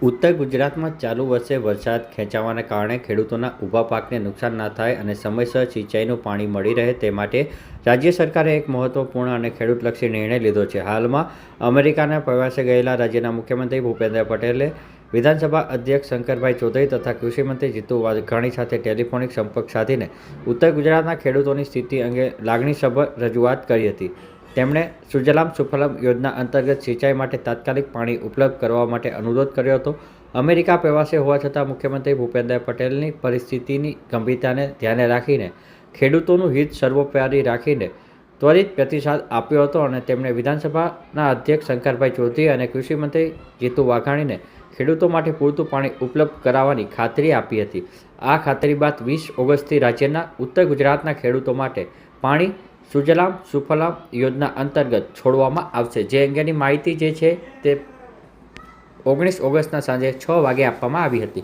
ઉત્તર ગુજરાતમાં ચાલુ વર્ષે વરસાદ ખેંચાવાને કારણે ખેડૂતોના ઊભા પાકને નુકસાન ના થાય અને સમયસર સિંચાઈનું પાણી મળી રહે તે માટે રાજ્ય સરકારે એક મહત્વપૂર્ણ અને ખેડૂતલક્ષી નિર્ણય લીધો છે. હાલમાં અમેરિકાના પ્રવાસે ગયેલા રાજ્યના મુખ્યમંત્રી ભૂપેન્દ્ર પટેલે વિધાનસભા અધ્યક્ષ શંકરભાઈ ચૌધરી તથા કૃષિમંત્રી જીતુ વાઘાણી સાથે ટેલિફોનિક સંપર્ક સાધીને ઉત્તર ગુજરાતના ખેડૂતોની સ્થિતિ અંગે લાગણીસભર રજૂઆત કરી હતી. તેમણે સુજલામ સુફલામ યોજના અંતર્ગત સિંચાઈ માટે તાત્કાલિક પાણી ઉપલબ્ધ કરવા માટે અનુરોધ કર્યો હતો. અમેરિકા પ્રવાસે હોવા છતાં મુખ્યમંત્રી ભૂપેન્દ્ર પટેલની પરિસ્થિતિની ગંભીરતાને ધ્યાને રાખીને ખેડૂતોનું હિત સર્વોપરી રાખીને ત્વરિત પ્રતિસાદ આપ્યો હતો અને તેમણે વિધાનસભાના અધ્યક્ષ શંકરભાઈ ચૌધરી અને કૃષિમંત્રી જીતુ વાઘાણીને ખેડૂતો માટે પૂરતું પાણી ઉપલબ્ધ કરાવવાની ખાતરી આપી હતી. આ ખાતરી બાદ 20 ઓગસ્ટથી રાજ્યના ઉત્તર ગુજરાતના ખેડૂતો માટે પાણી સુજલામ સુફલામ યોજના અંતર્ગત છોડવામાં આવશે. જે અંગેની માહિતી જે છે તે 19 ઓગસ્ટના સાંજે 6 વાગે આપવામાં આવી હતી.